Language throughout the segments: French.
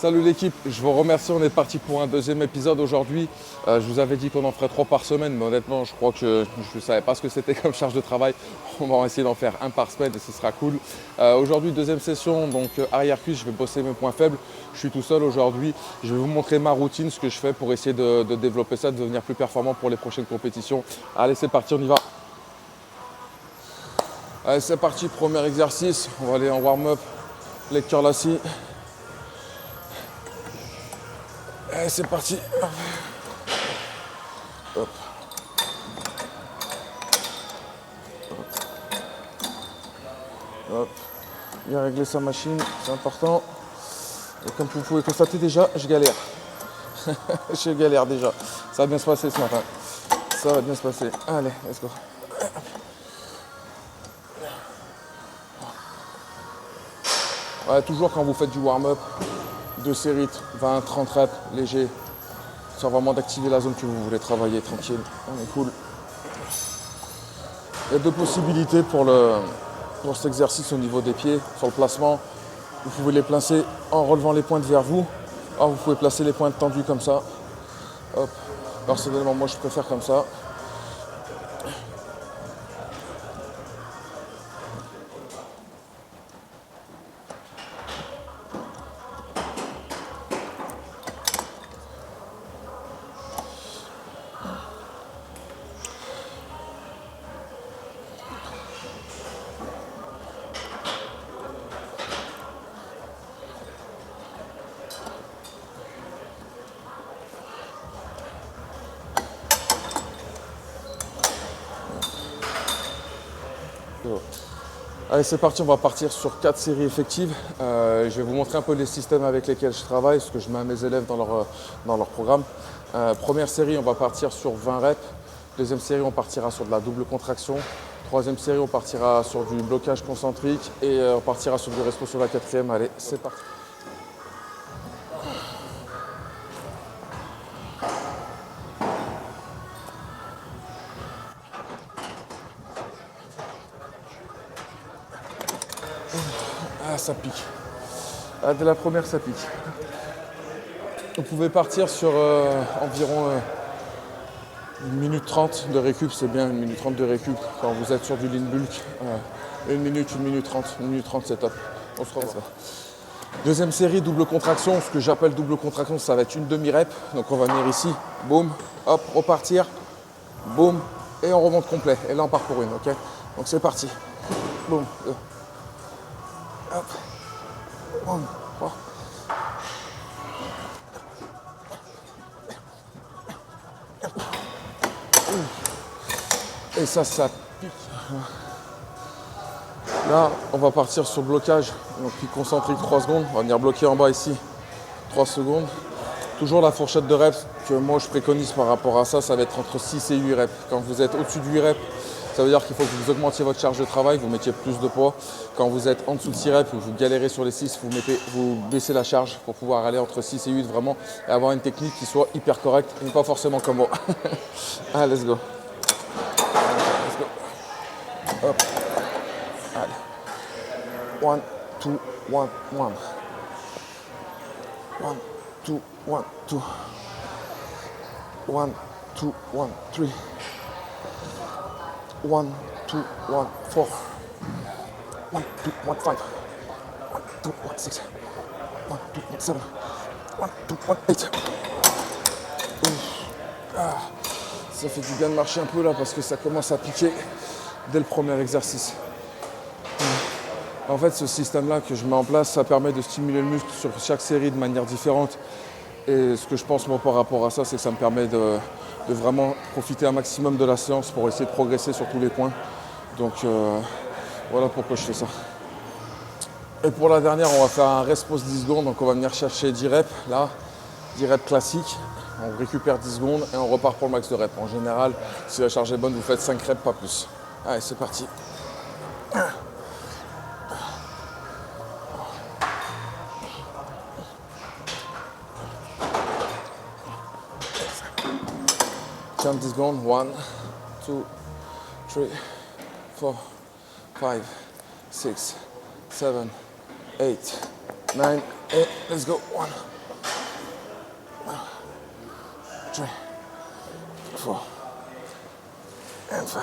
Salut l'équipe, je vous remercie, on est parti pour un deuxième épisode aujourd'hui. Je vous avais dit qu'on en ferait 3 par semaine, mais honnêtement je crois que je ne savais pas ce que c'était comme charge de travail. On va essayer d'en faire un par semaine et ce sera cool. Aujourd'hui deuxième session, donc arrière cuisse, je vais bosser mes points faibles. Je suis tout seul aujourd'hui, je vais vous montrer ma routine, ce que je fais pour essayer de développer ça, de devenir plus performant pour les prochaines compétitions. Allez c'est parti, on y va. Allez c'est parti, premier exercice, on va aller en warm-up, les cœurs assis. Allez, c'est parti. Hop. Hop. Bien régler sa machine, c'est important. Et comme vous pouvez constater déjà, je galère. Je galère déjà. Ça va bien se passer ce matin. Ça va bien se passer. Allez, let's go. Ouais, toujours quand vous faites du warm-up, 2 séries, 20-30 reps, léger. C'est vraiment d'activer la zone que vous voulez travailler, tranquille. On est cool. Il y a 2 possibilités pour cet exercice au niveau des pieds, sur le placement. Vous pouvez les placer en relevant les pointes vers vous. Alors vous pouvez placer les pointes tendues comme ça. Hop. Personnellement, moi je préfère comme ça. Allez c'est parti, on va partir sur 4 séries effectives. Je vais vous montrer un peu les systèmes avec lesquels je travaille, ce que je mets à mes élèves dans leur programme. Première série, on va partir sur 20 reps. Deuxième série, on partira sur de la double contraction. Troisième série, on partira sur du blocage concentrique. Et on partira sur du resto sur la quatrième. Allez, c'est parti. Ah, ça pique. Ah, dès la première, ça pique. Vous pouvez partir sur environ 1 minute 30 de récup. C'est bien 1 minute 30 de récup quand vous êtes sur du lean bulk. 1 minute, 1 minute 30. 1 minute 30, c'est top. On se revoit. Deuxième série, double contraction. Ce que j'appelle double contraction, ça va être une demi-rep. Donc on va venir ici, boum, hop, repartir, boum, et on remonte complet. Et là, on part pour une, ok? Donc c'est parti. Boum, hop, boum, oh. Et ça pique. Là, on va partir sur blocage. Donc, pic concentrique 3 secondes. On va venir bloquer en bas ici 3 secondes. Toujours la fourchette de reps que moi je préconise par rapport à ça, ça va être entre 6 et 8 reps. Quand vous êtes au-dessus de 8 reps, ça veut dire qu'il faut que vous augmentiez votre charge de travail, vous mettiez plus de poids. Quand vous êtes en dessous de 6 reps, vous galérez sur les 6, vous baissez la charge pour pouvoir aller entre 6 et 8 vraiment et avoir une technique qui soit hyper correcte et pas forcément comme moi. Allez, let's go. Let's go. Hop. Allez. 1, 2, 1, 1. 1, 2, 1, 2. 1, 2, 1, 3. 1, 2, 1, 4. 1, 2, 1, 5. 1, 2, 1, 6. 1, 2, 1, 7. 1, 2, 1, 8. Ah, ça fait du bien de marcher un peu là parce que ça commence à piquer dès le premier exercice. En fait, ce système-là que je mets en place, ça permet de stimuler le muscle sur chaque série de manière différente. Et ce que je pense moi par rapport à ça, c'est que ça me permet de vraiment profiter un maximum de la séance pour essayer de progresser sur tous les points. Donc voilà pourquoi je fais ça. Et pour la dernière, on va faire un rest pause 10 secondes. Donc on va venir chercher 10 reps, là, 10 reps classiques. On récupère 10 secondes et on repart pour le max de reps. En général, si la charge est bonne, vous faites 5 reps, pas plus. Allez, c'est parti. Jump 10 secondes. 1, 2, 3, 4, 5, 6, 7, 8, 9, 8, let's go. 1, 3, 4, and 5.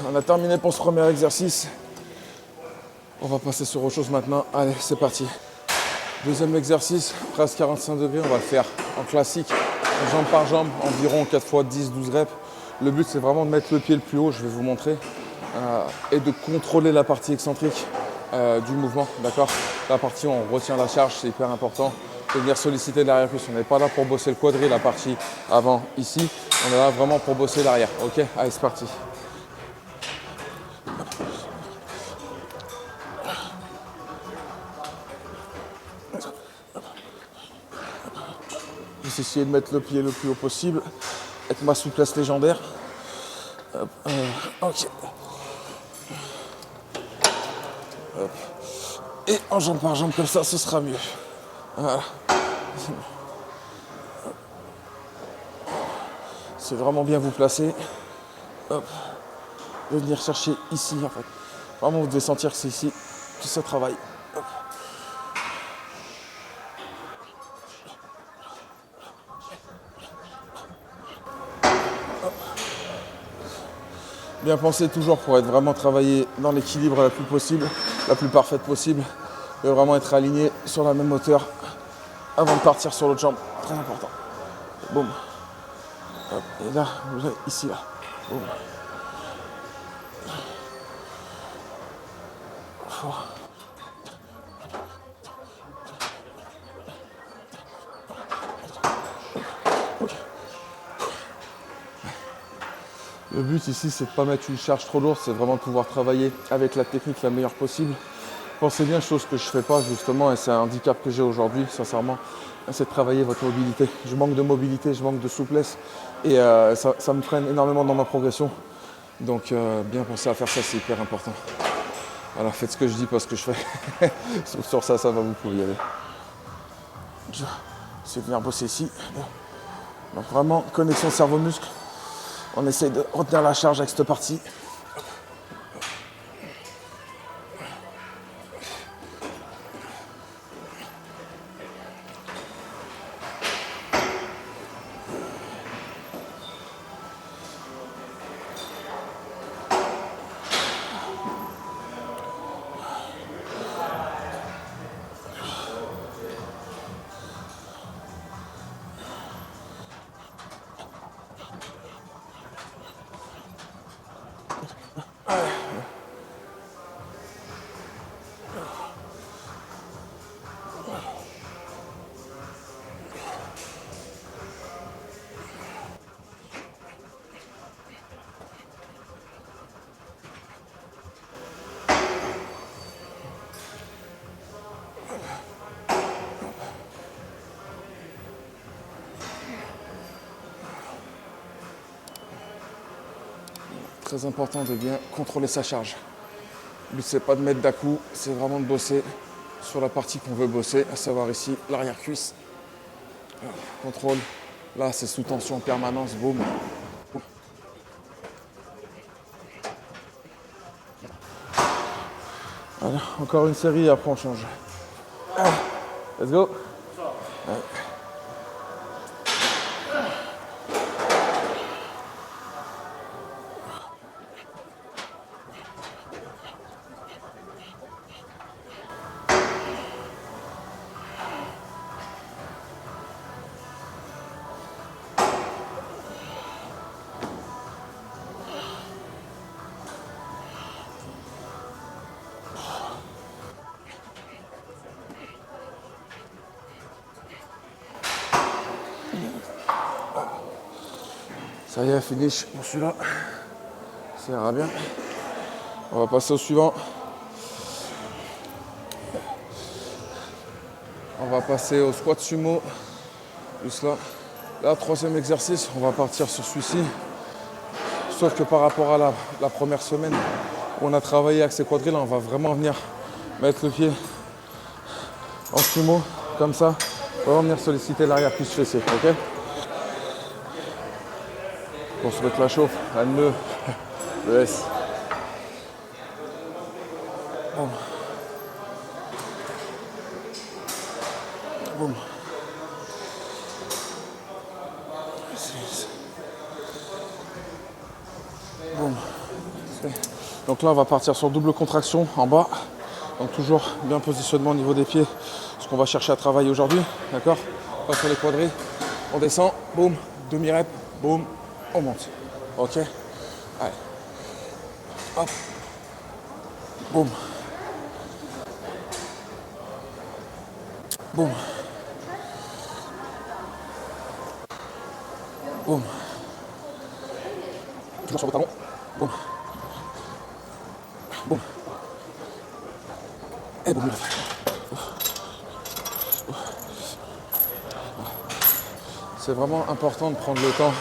On a terminé pour ce premier exercice. On va passer sur autre chose maintenant. Allez, c'est parti. Deuxième exercice, presque 45 degrés. On va le faire en classique, jambe par jambe, environ 4 fois 10, 12 reps. Le but, c'est vraiment de mettre le pied le plus haut, je vais vous montrer, et de contrôler la partie excentrique du mouvement, d'accord? La partie où on retient la charge, c'est hyper important. De venir solliciter l'arrière-cuisse. On n'est pas là pour bosser le quadri, la partie avant, ici. On est là vraiment pour bosser l'arrière, ok? Allez, c'est parti. Je vais essayer de mettre le pied le plus haut possible, avec ma souplesse légendaire. Hop, ok. Hop. Et en jambe par jambe comme ça, ce sera mieux. Voilà. C'est vraiment bien vous placer. Hop. De venir chercher ici en fait. Vraiment vous devez sentir que c'est ici que ça travaille. Hop. Hop. Bien penser toujours pour être vraiment travaillé dans l'équilibre la plus possible, la plus parfaite possible. Et vraiment être aligné sur la même hauteur avant de partir sur l'autre jambe. Très important. Boum. Hop. Et là, vous avez ici là. Boum. Le but ici, c'est de ne pas mettre une charge trop lourde, c'est vraiment de pouvoir travailler avec la technique la meilleure possible. Pensez bien, chose que je ne fais pas justement, et c'est un handicap que j'ai aujourd'hui, sincèrement, c'est de travailler votre mobilité. Je manque de mobilité, je manque de souplesse, et ça me freine énormément dans ma progression. Donc bien penser à faire ça, c'est hyper important. Alors faites ce que je dis, pas ce que je fais. Sur ça, ça va, vous pouvez y aller. Je vais venir bosser ici. Donc vraiment, connexion cerveau-muscle. On essaye de retenir la charge avec cette partie. Très important de bien contrôler sa charge. Le but c'est pas de mettre d'à-coup, c'est vraiment de bosser sur la partie qu'on veut bosser, à savoir ici l'arrière-cuisse. Contrôle, là c'est sous tension en permanence, boum. Voilà, encore une série et après on change. Allez, let's go. Allez. Ça y est, finish pour celui-là. Ça ira bien. On va passer au suivant. On va passer au squat sumo. Juste là. Là, troisième exercice, on va partir sur celui-ci. Sauf que par rapport à la première semaine où on a travaillé avec ces quadrilles, on va vraiment venir mettre le pied en sumo, comme ça. On va venir solliciter l'arrière-cuisse fessée, ok? Pour se mettre la chauffe, la nœud, le S. Bon. Boum. 6. Boum. Donc là, on va partir sur double contraction en bas. Donc toujours bien positionnement au niveau des pieds, ce qu'on va chercher à travailler aujourd'hui, d'accord? Pas sur les quadris. On descend, boum, demi-rep, boum, on monte. Ok? Allez. Hop. Boum. Boum. Boum. Toujours sur le talon. Boum. Boum. Et boum. C'est vraiment important de prendre le temps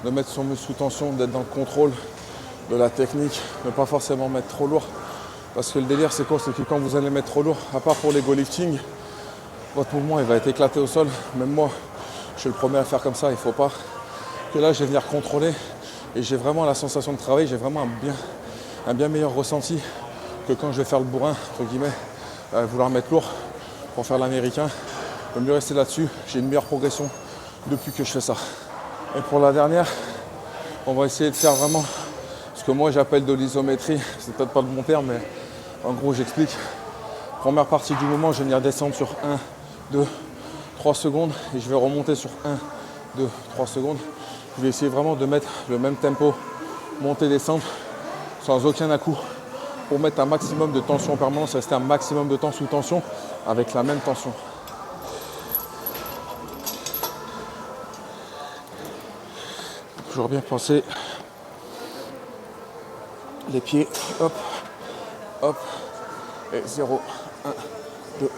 de mettre son muscle sous tension, d'être dans le contrôle de la technique, ne pas forcément mettre trop lourd. Parce que le délire, c'est quoi? C'est que quand vous allez mettre trop lourd, à part pour l'ego lifting, votre mouvement il va être éclaté au sol. Même moi, je suis le premier à faire comme ça, il ne faut pas. Et là, je vais venir contrôler et j'ai vraiment la sensation de travail, j'ai vraiment un bien meilleur ressenti que quand je vais faire le bourrin, entre guillemets, vouloir mettre lourd pour faire l'américain. Il vaut mieux rester là-dessus, j'ai une meilleure progression depuis que je fais ça. Et pour la dernière, on va essayer de faire vraiment ce que moi j'appelle de l'isométrie. C'est peut-être pas le bon terme, mais en gros j'explique. Première partie du mouvement, je vais venir descendre sur 1, 2, 3 secondes et je vais remonter sur 1, 2, 3 secondes. Je vais essayer vraiment de mettre le même tempo, monter, descendre, sans aucun à-coup, pour mettre un maximum de tension en permanence, rester un maximum de temps sous tension avec la même tension. Toujours bien penser les pieds, hop, hop, et 0, 1, 2,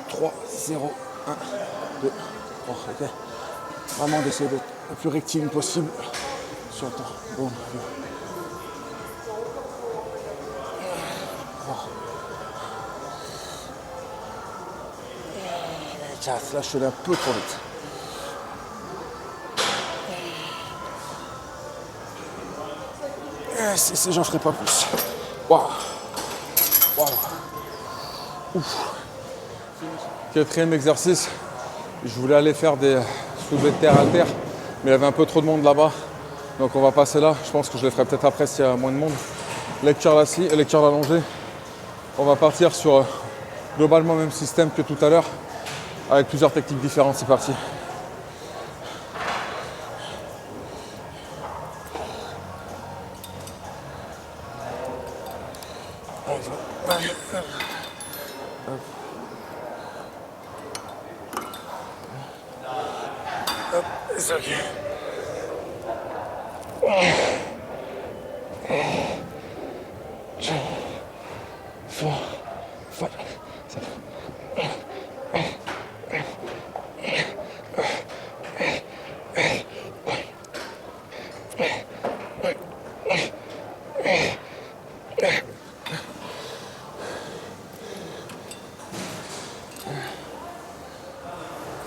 3, 0, 1, 2, 3, ok. Vraiment d'essayer d'être le plus rectiligne possible sur le temps. Bon. Là, je suis allé un peu trop vite. Si j'en ferai pas plus. Waouh. Waouh. Ouf. Quatrième exercice, je voulais aller faire des soulevés de terre haltères, mais il y avait un peu trop de monde là-bas. Donc on va passer là. Je pense que je les ferai peut-être après s'il y a moins de monde. Leg curl assis et leg curl allongé. On va partir sur globalement le même système que tout à l'heure, avec plusieurs techniques différentes. C'est parti. It's okay. 2, 4, 5, 6.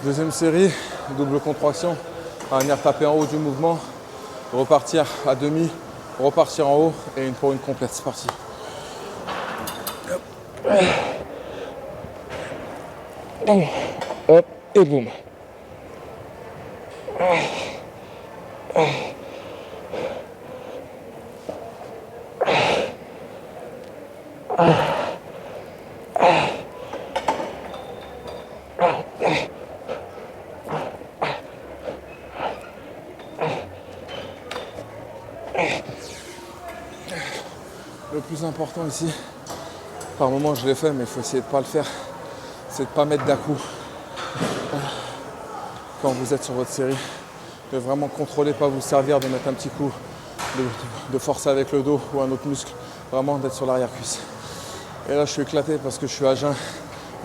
Deuxième série, double contraction, on va venir taper en haut du mouvement, repartir à demi, repartir en haut et pour une complète, c'est parti. Hop, et boum. Le plus important ici, par moment je l'ai fait, mais il faut essayer de ne pas le faire, c'est de ne pas mettre d'à-coups quand vous êtes sur votre série, de vraiment contrôler, pas vous servir de mettre un petit coup, de forcer avec le dos ou un autre muscle, vraiment d'être sur l'arrière-cuisse. Et là je suis éclaté parce que je suis à jeun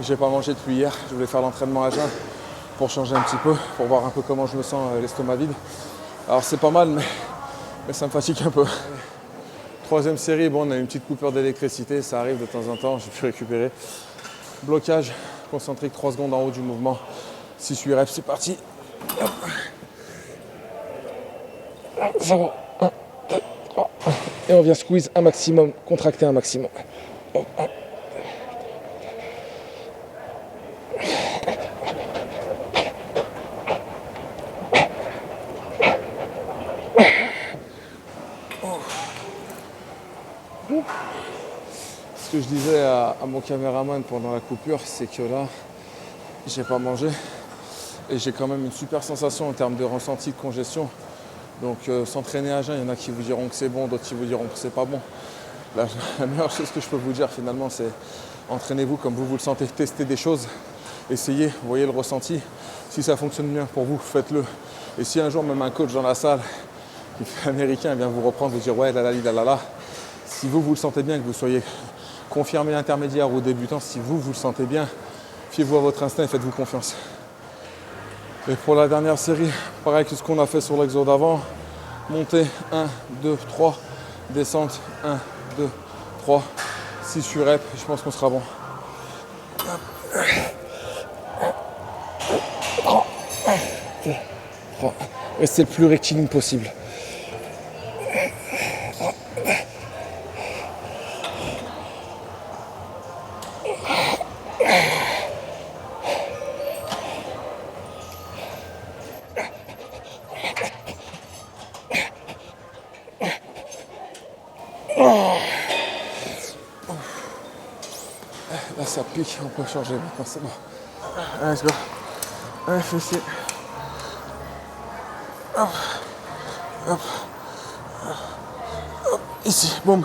et je n'ai pas mangé depuis hier, je voulais faire l'entraînement à jeun pour changer un petit peu, pour voir un peu comment je me sens l'estomac vide. Alors c'est pas mal, mais ça me fatigue un peu. Troisième série, bon, on a une petite coupure d'électricité, ça arrive de temps en temps, j'ai pu récupérer. Blocage concentrique, 3 secondes en haut du mouvement. 6-8 reps, c'est parti. 0, 1, 2, 3. Et on vient squeeze un maximum, contracter un maximum. 1, Ce que je disais à mon caméraman pendant la coupure, c'est que là, j'ai pas mangé et j'ai quand même une super sensation en termes de ressenti de congestion. Donc s'entraîner à jeun, il y en a qui vous diront que c'est bon, d'autres qui vous diront que c'est pas bon. La meilleure chose que je peux vous dire finalement, c'est entraînez-vous comme vous le sentez, testez des choses, essayez, voyez le ressenti. Si ça fonctionne bien pour vous, faites-le. Et si un jour même un coach dans la salle, américain, vient vous reprendre, vous dire ouais là là, si vous le sentez bien, que vous soyez confirmé intermédiaire ou débutant, si vous le sentez bien, fiez-vous à votre instinct et faites-vous confiance. Et pour la dernière série, pareil que ce qu'on a fait sur l'exo d'avant, montée 1, 2, 3, descente 1, 2, 3, 6 reps, je pense qu'on sera bon. Restez le plus rectiligne possible. Là ça pique, on peut changer maintenant, c'est bon. Allez, let's go. Allez, fessier. Hop. Hop. Hop. Ici, boum.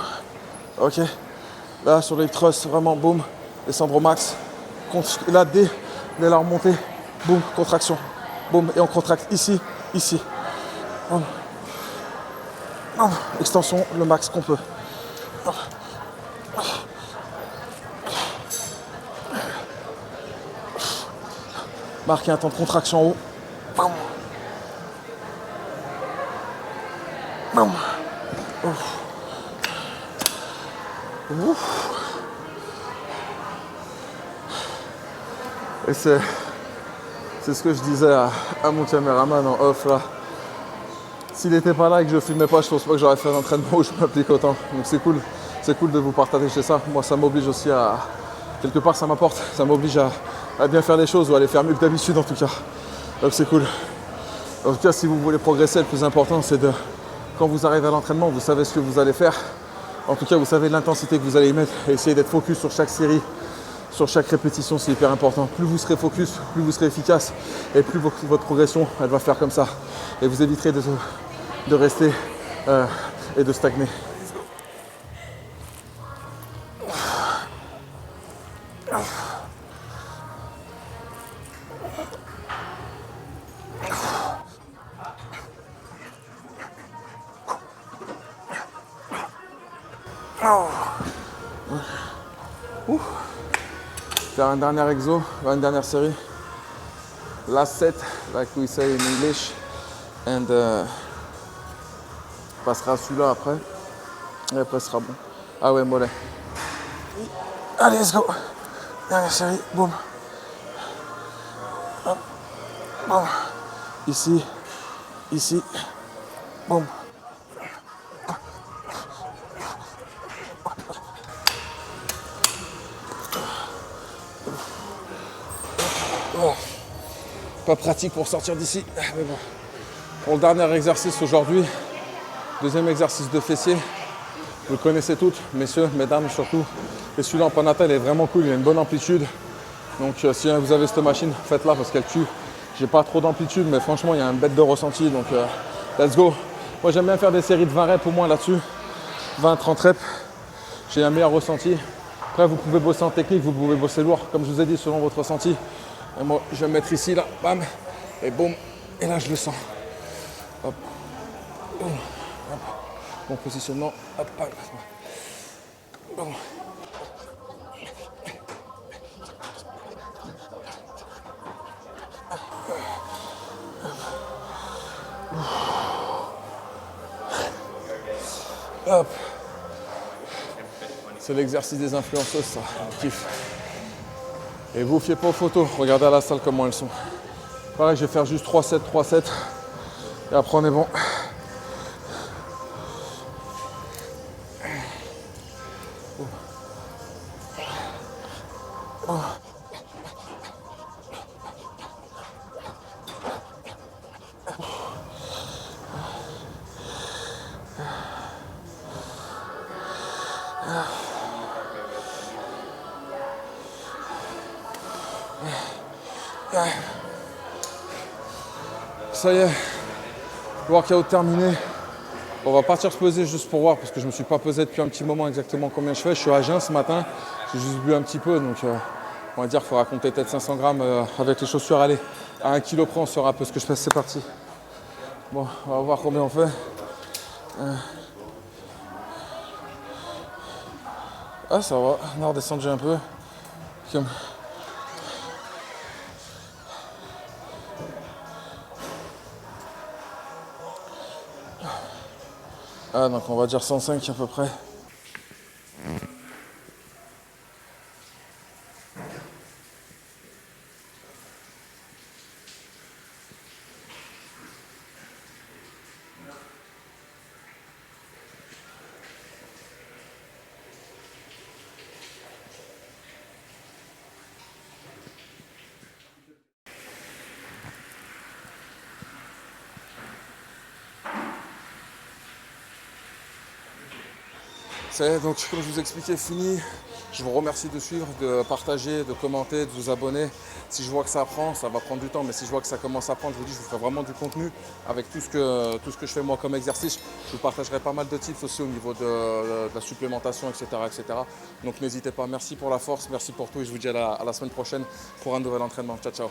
Ok. Là sur les thrusts, vraiment boum. Descendre au max. Là dès la remontée, boum, contraction. Boum, et on contracte ici, ici. Boum. Boum. Extension, le max qu'on peut. Marquez un temps de contraction en haut. Boum. Boum. Ouf. Ouf. Et c'est ce que je disais à mon caméraman en off là. S'il n'était pas là et que je filmais pas, je pense pas que j'aurais fait un entraînement où je m'applique autant. Donc c'est cool de vous partager ça. Moi ça m'oblige aussi à, quelque part ça m'apporte, ça m'oblige à bien faire les choses ou à les faire mieux que d'habitude en tout cas. Donc c'est cool. En tout cas si vous voulez progresser, le plus important c'est de, quand vous arrivez à l'entraînement, vous savez ce que vous allez faire. En tout cas vous savez l'intensité que vous allez y mettre et essayez d'être focus sur chaque série. Sur chaque répétition, c'est hyper important. Plus vous serez focus, plus vous serez efficace et plus votre progression, elle va faire comme ça. Et vous éviterez de rester et de stagner. Faire un dernier exo, une dernière série. Last set, like we say in English. And passera celui-là après. Et après ce sera bon. Ah ouais, mollet. Allez, let's go. Dernière série, boum. Hop. Boum. Ici, ici, boum. Bon. Pas pratique pour sortir d'ici, mais bon. Pour le dernier exercice aujourd'hui, deuxième exercice de fessier. Vous le connaissez toutes, messieurs, mesdames surtout. Et celui-là en panatal est vraiment cool, il a une bonne amplitude. Donc si vous avez cette machine, faites-la parce qu'elle tue. J'ai pas trop d'amplitude, mais franchement, il y a un bête de ressenti. Donc let's go. Moi, j'aime bien faire des séries de 20 reps au moins là-dessus. 20-30 reps. J'ai un meilleur ressenti. Après, vous pouvez bosser en technique, vous pouvez bosser lourd, comme je vous ai dit, selon votre ressenti. Et moi, je vais me mettre ici, là, bam, et boum. Et là, je le sens. Hop. Hop. Bon positionnement. Hop, bam. Bon. Hop. C'est l'exercice des influenceuses, ça. On kiffe. Et vous fiez pas aux photos. Regardez à la salle comment elles sont. Pareil, je vais faire juste 3-7, 3-7. Et après, on est bon. Ça y est, workout terminé. On va partir se peser juste pour voir parce que je ne me suis pas pesé depuis un petit moment exactement combien je fais. Je suis à jeun ce matin, j'ai juste bu un petit peu donc on va dire qu'il faudra compter peut-être 500 grammes avec les chaussures. Allez, à 1 kg près on saura un peu ce que je fais, c'est parti. Bon, on va voir combien on fait. Ah ça va, on a redescendu un peu. Comme... Ah donc on va dire 105 à peu près. Ça y est, donc comme je vous expliquais, fini. Je vous remercie de suivre, de partager, de commenter, de vous abonner. Si je vois que ça prend, ça va prendre du temps, mais si je vois que ça commence à prendre, je vous dis, je vous ferai vraiment du contenu avec tout ce que je fais moi comme exercice. Je vous partagerai pas mal de tips aussi au niveau de la supplémentation, etc., etc. Donc n'hésitez pas. Merci pour la force, merci pour tout et je vous dis à la semaine prochaine pour un nouvel entraînement. Ciao, ciao.